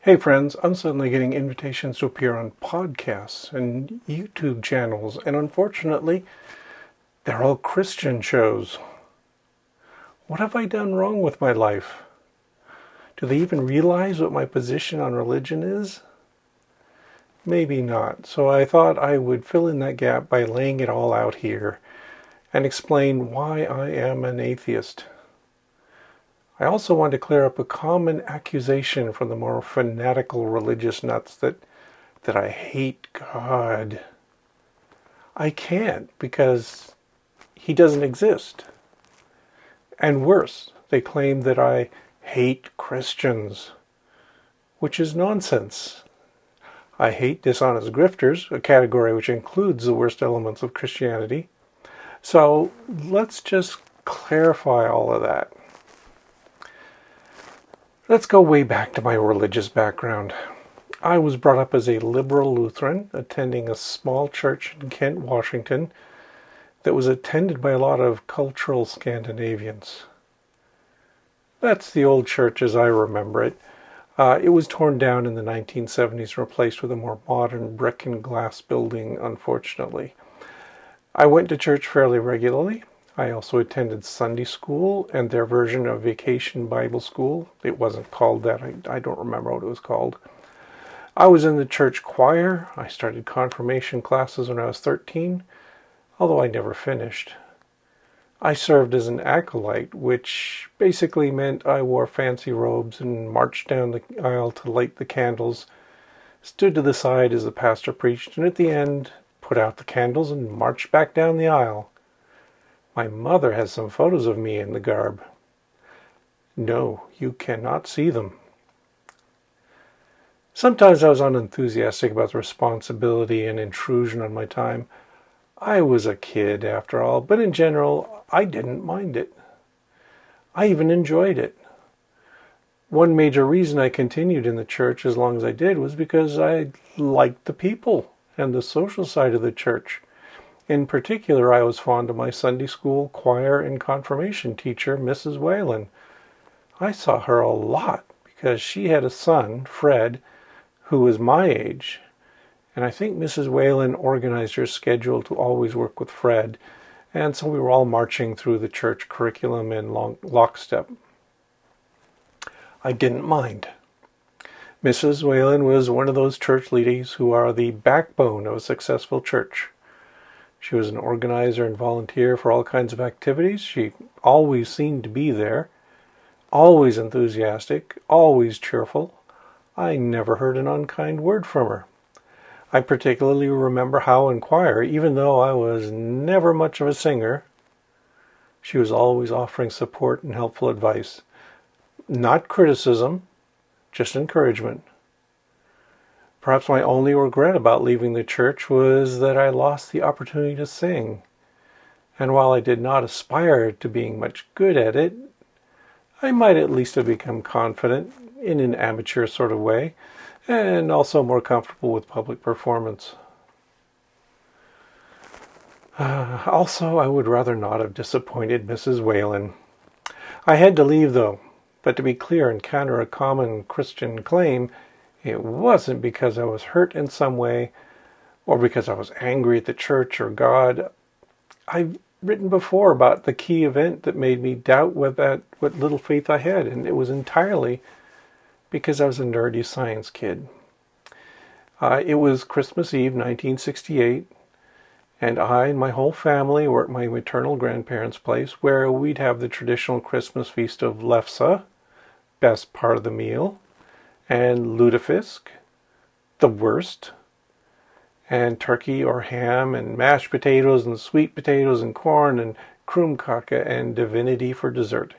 Hey friends, I'm suddenly getting invitations to appear on podcasts and YouTube channels, and unfortunately, they're all Christian shows. What have I done wrong with my life? Do they even realize what my position on religion is? Maybe not, so I thought I would fill in that gap by laying it all out here and explain why I am an atheist. I also want to clear up a common accusation from the more fanatical religious nuts that I hate God. I can't because he doesn't exist. And worse, they claim that I hate Christians, which is nonsense. I hate dishonest grifters, a category which includes the worst elements of Christianity. So let's just clarify all of that. Let's go way back to my religious background. I was brought up as a liberal Lutheran, attending a small church in Kent, Washington, that was attended by a lot of cultural Scandinavians. That's the old church as I remember it. It was torn down in the 1970s and replaced with a more modern brick and glass building, unfortunately. I went to church fairly regularly. I also attended Sunday school and their version of Vacation Bible School. It wasn't called that. I don't remember what it was called. I was in the church choir. I started confirmation classes when I was 13, although I never finished. I served as an acolyte, which basically meant I wore fancy robes and marched down the aisle to light the candles, stood to the side as the pastor preached, and at the end, put out the candles and marched back down the aisle. My mother has some photos of me in the garb. No, you cannot see them. Sometimes I was unenthusiastic about the responsibility and intrusion on my time. I was a kid, after all, but in general, I didn't mind it. I even enjoyed it. One major reason I continued in the church as long as I did was because I liked the people and the social side of the church. In particular, I was fond of my Sunday school choir and confirmation teacher, Mrs. Whalen. I saw her a lot because she had a son, Fred, who was my age, and I think Mrs. Whalen organized her schedule to always work with Fred, and so we were all marching through the church curriculum in lockstep. I didn't mind. Mrs. Whalen was one of those church ladies who are the backbone of a successful church. She was an organizer and volunteer for all kinds of activities. She always seemed to be there, always enthusiastic, always cheerful. I never heard an unkind word from her. I particularly remember how in choir, even though I was never much of a singer, she was always offering support and helpful advice. Not criticism, just encouragement. Perhaps my only regret about leaving the church was that I lost the opportunity to sing. And while I did not aspire to being much good at it, I might at least have become confident in an amateur sort of way, and also more comfortable with public performance. Also, I would rather not have disappointed Mrs. Whalen. I had to leave, though, but to be clear and counter a common Christian claim, it wasn't because I was hurt in some way or because I was angry at the church or God. I've written before about the key event that made me doubt what little faith I had, and it was entirely because I was a nerdy science kid. It was Christmas Eve, 1968, and I and my whole family were at my maternal grandparents' place where we'd have the traditional Christmas feast of lefse, best part of the meal, and lutefisk, the worst, and turkey or ham and mashed potatoes and sweet potatoes and corn and kroomkake and divinity for dessert.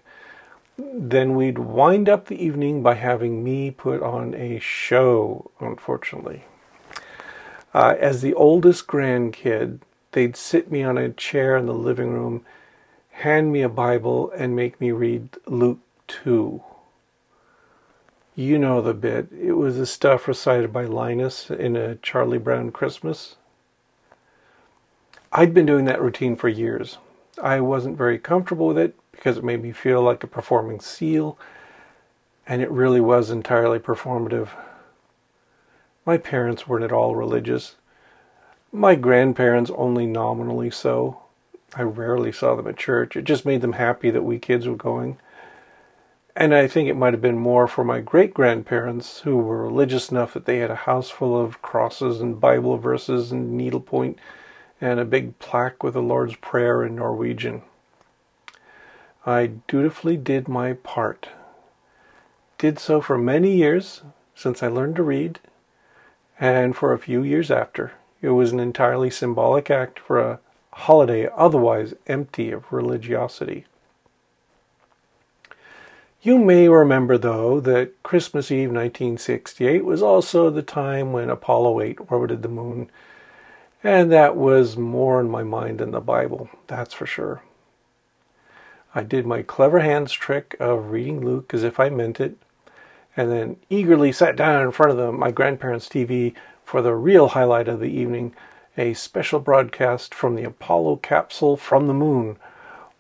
Then we'd wind up the evening by having me put on a show, unfortunately. As the oldest grandkid, they'd sit me on a chair in the living room, hand me a Bible, and make me read Luke 2. You know the bit. It was the stuff recited by Linus in A Charlie Brown Christmas. I'd been doing that routine for years. I wasn't very comfortable with it because it made me feel like a performing seal, and it really was entirely performative. My parents weren't at all religious. My grandparents only nominally so. I rarely saw them at church. It just made them happy that we kids were going. And I think it might have been more for my great-grandparents, who were religious enough that they had a house full of crosses and Bible verses and needlepoint and a big plaque with the Lord's Prayer in Norwegian. I dutifully did my part. Did so for many years, since I learned to read, and for a few years after. It was an entirely symbolic act for a holiday otherwise empty of religiosity. You may remember, though, that Christmas Eve 1968 was also the time when Apollo 8 orbited the moon, and that was more in my mind than the Bible, that's for sure. I did my clever hands trick of reading Luke as if I meant it, and then eagerly sat down in front of my grandparents' TV for the real highlight of the evening, a special broadcast from the Apollo capsule from the moon.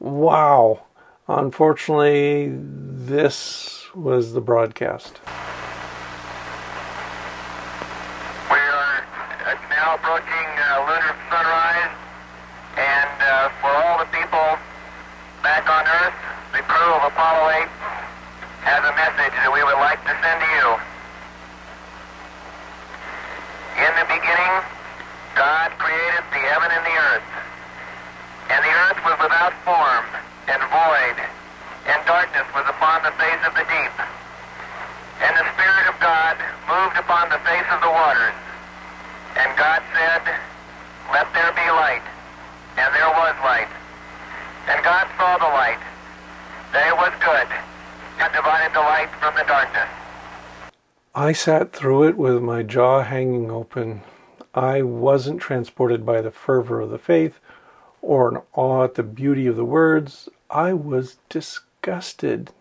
Wow! Unfortunately, this was the broadcast. We are now approaching lunar sunrise, and for all the people back on Earth, the crew of Apollo 8 has a message that we would like to send to you. In the beginning, God created the heaven and the earth, and the earth was without form and void, and darkness was upon the face of the deep. And the Spirit of God moved upon the face of the waters. And God said, "Let there be light." And there was light. And God saw the light, that it was good, and divided the light from the darkness. I sat through it with my jaw hanging open. I wasn't transported by the fervor of the faith or an awe at the beauty of the words. I was disgusted.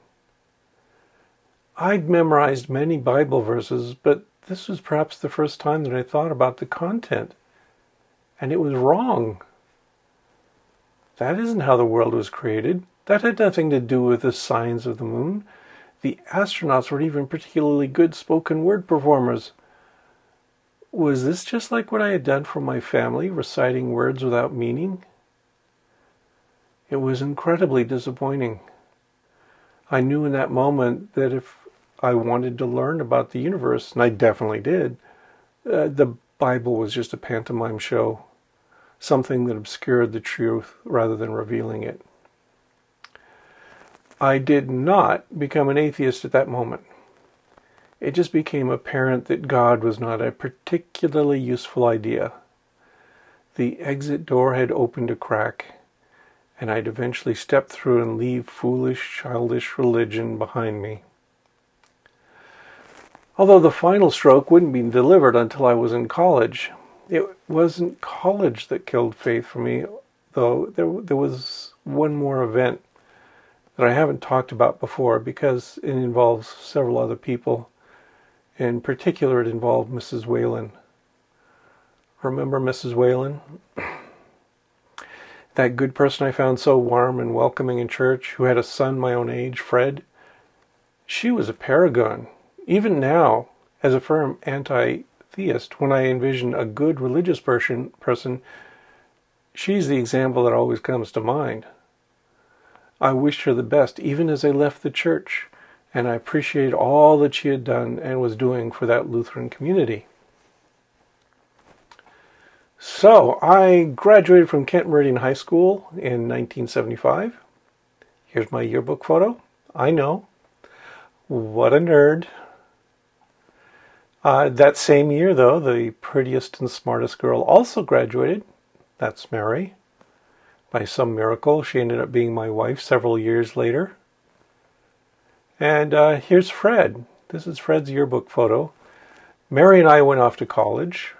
I'd memorized many Bible verses, but this was perhaps the first time that I thought about the content. And it was wrong. That isn't how the world was created. That had nothing to do with the signs of the moon. The astronauts weren't even particularly good spoken word performers. Was this just like what I had done for my family, reciting words without meaning? It was incredibly disappointing. I knew in that moment that if I wanted to learn about the universe, and I definitely did, the Bible was just a pantomime show, something that obscured the truth rather than revealing it. I did not become an atheist at that moment. It just became apparent that God was not a particularly useful idea. The exit door had opened a crack, and I'd eventually step through and leave foolish, childish religion behind me. Although the final stroke wouldn't be delivered until I was in college. It wasn't college that killed faith for me, though there was one more event that I haven't talked about before because it involves several other people. In particular, it involved Mrs. Whalen. Remember Mrs. Whalen? That good person I found so warm and welcoming in church, who had a son my own age, Fred? She was a paragon. Even now, as a firm anti-theist, when I envision a good religious person, she's the example that always comes to mind. I wished her the best, even as I left the church, and I appreciated all that she had done and was doing for that Lutheran community. So, I graduated from Kent Meridian High School in 1975. Here's my yearbook photo. I know. What a nerd. That same year, though, the prettiest and smartest girl also graduated. That's Mary. By some miracle, she ended up being my wife several years later. And here's Fred. This is Fred's yearbook photo. Mary and I went off to college.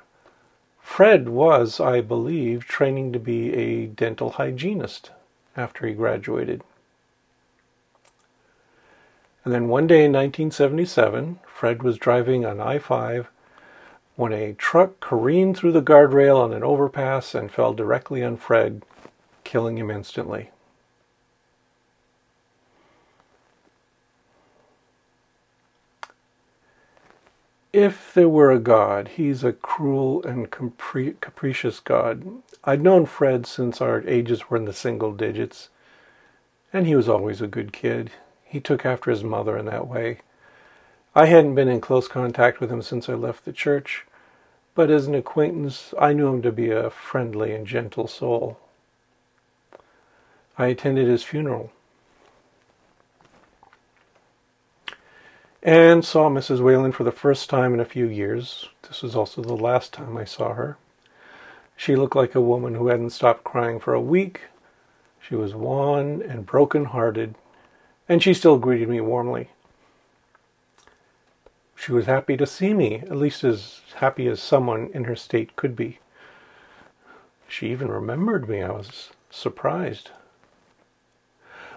Fred was, I believe, training to be a dental hygienist after he graduated. And then one day in 1977, Fred was driving on I-5 when a truck careened through the guardrail on an overpass and fell directly on Fred, killing him instantly. If there were a God, he's a cruel and capricious God. I'd known Fred since our ages were in the single digits, and he was always a good kid. He took after his mother in that way. I hadn't been in close contact with him since I left the church, but as an acquaintance, I knew him to be a friendly and gentle soul. I attended his funeral and saw Mrs. Whalen for the first time in a few years. This was also the last time I saw her. She looked like a woman who hadn't stopped crying for a week. She was wan and broken-hearted, and she still greeted me warmly. She was happy to see me, at least as happy as someone in her state could be. She even remembered me. I was surprised.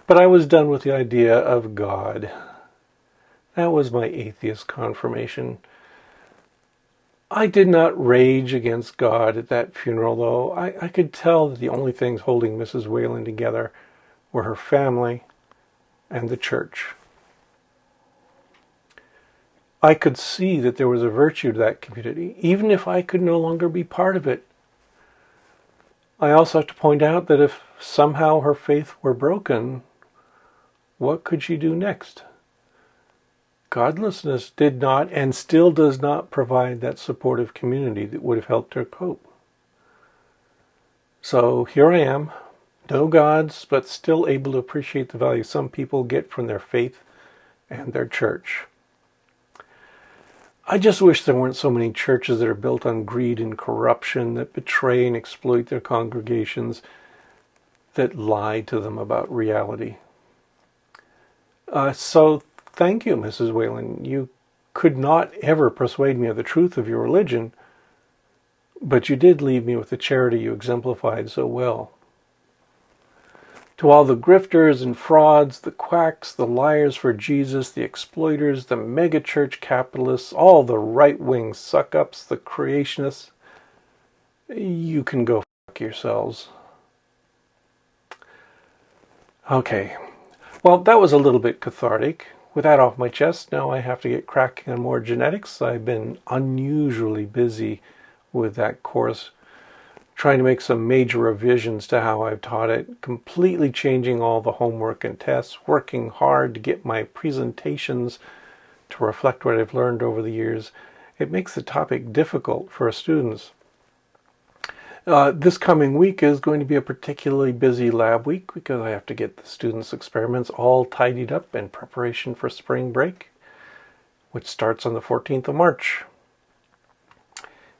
But I was done with the idea of God. That was my atheist confirmation. I did not rage against God at that funeral, though. I could tell that the only things holding Mrs. Whalen together were her family and the church. I could see that there was a virtue to that community, even if I could no longer be part of it. I also have to point out that if somehow her faith were broken, what could she do next? Godlessness did not and still does not provide that supportive community that would have helped her cope. So here I am, no gods, but still able to appreciate the value some people get from their faith and their church. I just wish there weren't so many churches that are built on greed and corruption, that betray and exploit their congregations, that lie to them about reality. So thank you, Mrs. Whalen. You could not ever persuade me of the truth of your religion, but you did leave me with the charity you exemplified so well. To all the grifters and frauds, the quacks, the liars for Jesus, the exploiters, the megachurch capitalists, all the right-wing suck-ups, the creationists, you can go fuck yourselves. Okay, well, that was a little bit cathartic. With that off my chest, now I have to get cracking on more genetics. I've been unusually busy with that course, trying to make some major revisions to how I've taught it, completely changing all the homework and tests, working hard to get my presentations to reflect what I've learned over the years. It makes the topic difficult for students. This coming week is going to be a particularly busy lab week because I have to get the students' experiments all tidied up in preparation for spring break, which starts on the 14th of March.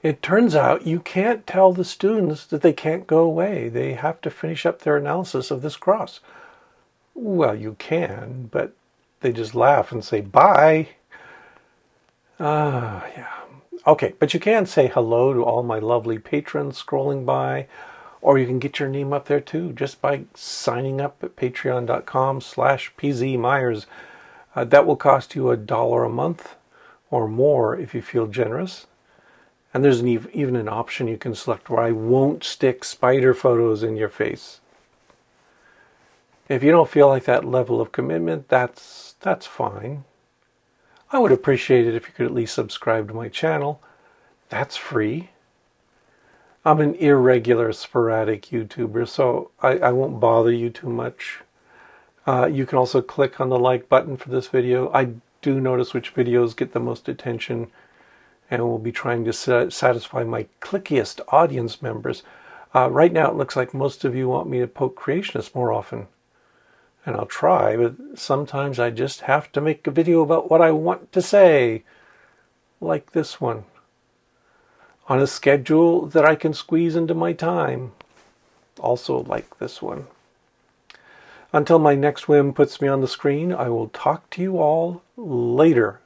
It turns out you can't tell the students that they can't go away. They have to finish up their analysis of this cross. Well, you can, but they just laugh and say, bye. Yeah. Okay, but you can say hello to all my lovely patrons scrolling by, or you can get your name up there too, just by signing up at patreon.com/PZMyers. That will cost you $1 a month or more if you feel generous. And there's even an option you can select where I won't stick spider photos in your face. If you don't feel like that level of commitment, that's fine. I would appreciate it if you could at least subscribe to my channel. That's free. I'm an irregular, sporadic YouTuber, so I won't bother you too much. You can also click on the like button for this video. I do notice which videos get the most attention, and we'll be trying to satisfy my clickiest audience members. Right now it looks like most of you want me to poke creationists more often. And I'll try, but sometimes I just have to make a video about what I want to say. Like this one. On a schedule that I can squeeze into my time. Also like this one. Until my next whim puts me on the screen, I will talk to you all later.